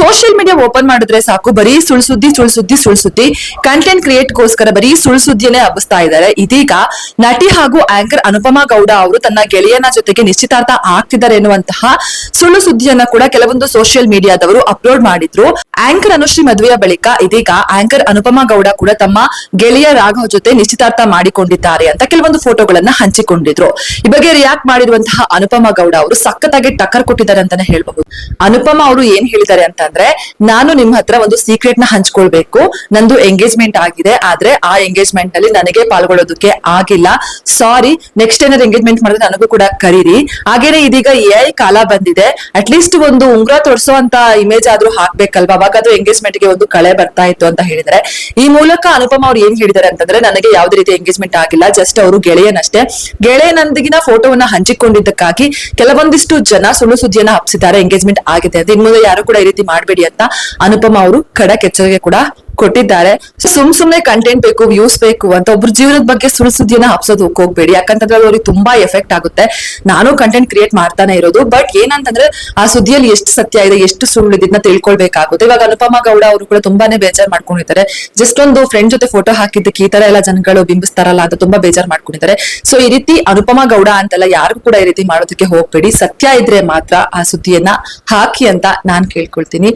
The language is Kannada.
ಸೋಷಿಯಲ್ ಮೀಡಿಯಾ ಓಪನ್ ಮಾಡಿದ್ರೆ ಸಾಕು ಬರೀ ಸುಳ್ಸುದ್ದಿ ಕಂಟೆಂಟ್ ಕ್ರಿಯೇಟ್ ಗೋಸ್ಕರ ಬರೀ ಸುಳ್ಸುದ್ದಿಯನ್ನೇ ಹಬ್ಬಿಸ್ತಾ ಇದ್ದಾರೆ. ಇದೀಗ ನಟಿ ಹಾಗೂ ಆಂಕರ್ ಅನುಪಮಾ ಗೌಡ ಅವರು ತನ್ನ ಗೆಳೆಯನ ಜೊತೆಗೆ ನಿಶ್ಚಿತಾರ್ಥ ಆಗ್ತಿದ್ದಾರೆ ಎನ್ನುವಂತಹ ಸುಳ್ಳು ಸುದ್ದಿಯನ್ನ ಕೂಡ ಕೆಲವೊಂದು ಸೋಷಿಯಲ್ ಮೀಡಿಯಾದವರು ಅಪ್ಲೋಡ್ ಮಾಡಿದ್ರು. ಆಂಕರ್ ಅನುಶ್ರೀ ಮದುವೆಯ ಬಳಿಕ ಇದೀಗ ಆಂಕರ್ ಅನುಪಮಾ ಗೌಡ ಕೂಡ ತಮ್ಮ ಗೆಳೆಯ ರಾಘವ್ ಜೊತೆ ನಿಶ್ಚಿತಾರ್ಥ ಮಾಡಿಕೊಂಡಿದ್ದಾರೆ ಅಂತ ಕೆಲವೊಂದು ಫೋಟೋಗಳನ್ನ ಹಂಚಿಕೊಂಡಿದ್ರು. ಈ ಬಗ್ಗೆ ರಿಯಾಕ್ಟ್ ಮಾಡಿರುವಂತಹ ಅನುಪಮಾ ಗೌಡ ಅವರು ಸಖತ್ತಾಗಿ ಟಕ್ಕರ್ ಕೊಟ್ಟಿದ್ದಾರೆ ಅಂತಾನೆ ಹೇಳ್ಬಹುದು. ಅನುಪಮಾ ಅವರು ಏನ್ ಹೇಳಿದ್ದಾರೆ ಅಂತಂದ್ರೆ, ನಾನು ನಿಮ್ ಹತ್ರ ಒಂದು ಸೀಕ್ರೆಟ್ ನ ಹಂಚ್ಕೊಳ್ಬೇಕು. ನಂದು ಎಂಗೇಜ್ಮೆಂಟ್ ಆಗಿದೆ, ಆದ್ರೆ ಆ ಎಂಗೇಜ್ಮೆಂಟ್ ನಲ್ಲಿ ನನಗೆ ಪಾಲ್ಗೊಳ್ಳೋದಕ್ಕೆ ಆಗಿಲ್ಲ. ಸಾರಿ, ನೆಕ್ಸ್ಟ್ ಏನಾದ್ರು ಎಂಗೇಜ್ಮೆಂಟ್ ಮಾಡಿದ್ರೆ ನನಗೂ ಕೂಡ ಕರೀರಿ. ಹಾಗೇನೆ ಇದೀಗ AI ಕಾಲ ಬಂದಿದೆ, ಅಟ್ ಲೀಸ್ಟ್ ಒಂದು ಉಂಗ್ರ ತೋರ್ಸೋ ಅಂತ ಇಮೇಜ್ ಆದ್ರೂ ಹಾಕ್ಬೇಕಲ್ವಾ, ಅವಾಗಾದ್ರೂ ಎಂಗೇಜ್ಮೆಂಟ್ ಗೆ ಒಂದು ಕಳೆ ಬರ್ತಾ ಇತ್ತು ಅಂತ ಹೇಳಿದ್ರೆ. ಈ ಮೂಲಕ ಅನುಪಮಾ ಅವ್ರು ಏನ್ ಹೇಳಿದಾರೆ ಅಂತಂದ್ರೆ, ನನಗೆ ಯಾವುದೇ ರೀತಿ ಎಂಗೇಜ್ಮೆಂಟ್ ಆಗಿಲ್ಲ, ಜಸ್ಟ್ ಅವರು ಗೆಳೆಯನಷ್ಟೇ. ಗೆಳೆಯನೊಂದಿಗಿನ ಫೋಟೋವನ್ನ ಹಂಚಿಕೊಂಡಿದ್ದಕ್ಕಾಗಿ ಕೆಲವೊಂದಿಷ್ಟು ಜನ ಸುಳ್ಳು ಸುದ್ದಿಯನ್ನ ಹಬ್ಬಿಸಿದ್ದಾರೆ, ಎಂಗೇಜ್ಮೆಂಟ್ ಆಗಿದೆ ಅಂತ. ಇನ್ ಮುಂದೆ ಯಾರು ಕೂಡ ಈ ರೀತಿ ಮಾಡಬೇಡಿ ಅಂತ ಅನುಪಮಾ ಅವರು ಖಡಕ್ ಎಚ್ಚರಿಕೆ ಕೂಡ ಕೊಟ್ಟಿದ್ದಾರೆ. ಸುಮ್ನೆ ಕಂಟೆಂಟ್ ಬೇಕು, ವ್ಯೂಸ್ ಬೇಕು ಅಂತ ಒಬ್ರು ಜೀವನದ ಬಗ್ಗೆ ಸುಳ್ಳು ಸುದ್ದಿಯನ್ನ ಹಬ್ಸೋದಕ್ಕೆ ಹೋಗ್ಬೇಡಿ. ಯಾಕಂತಂದ್ರೆ ಅವ್ರಿಗೆ ತುಂಬಾ ಎಫೆಕ್ಟ್ ಆಗುತ್ತೆ. ನಾನು ಕಂಟೆಂಟ್ ಕ್ರಿಯೇಟ್ ಮಾಡ್ತಾನೆ ಇರೋದು, ಬಟ್ ಏನಂತಂದ್ರೆ ಆ ಸುದ್ದಿಯಲ್ಲಿ ಎಷ್ಟು ಸತ್ಯ ಇದೆ, ಎಷ್ಟು ಸುಳ್ಳು ಇದನ್ನ ತಿಳ್ಕೊಳ್ಬೇಕಾಗುತ್ತೆ. ಇವಾಗ ಅನುಪಮಾ ಗೌಡ ಅವರು ಕೂಡ ತುಂಬಾನೇ ಬೇಜಾರ್ ಮಾಡ್ಕೊಂಡಿದ್ದಾರೆ. ಜಸ್ಟ್ ಒಂದು ಫ್ರೆಂಡ್ ಜೊತೆ ಫೋಟೋ ಹಾಕಿದ್ದಕ್ಕೆ ಈ ತರ ಎಲ್ಲ ಜನಗಳು ಬಿಂಬಿಸ್ತಾರಲ್ಲ ಅಂತ ತುಂಬಾ ಬೇಜಾರ್ ಮಾಡ್ಕೊಂಡಿದ್ದಾರೆ. ಸೊ ಈ ರೀತಿ ಅನುಪಮಾ ಗೌಡ ಅಂತಲ್ಲ, ಯಾರಿಗೂ ಕೂಡ ಈ ರೀತಿ ಮಾಡೋದಕ್ಕೆ ಹೋಗ್ಬೇಡಿ. ಸತ್ಯ ಇದ್ರೆ ಮಾತ್ರ ಆ ಸುದ್ದಿಯನ್ನ ಹಾಕಿ ಅಂತ ನಾನ್ ಕೇಳ್ಕೊಳ್ತೀನಿ.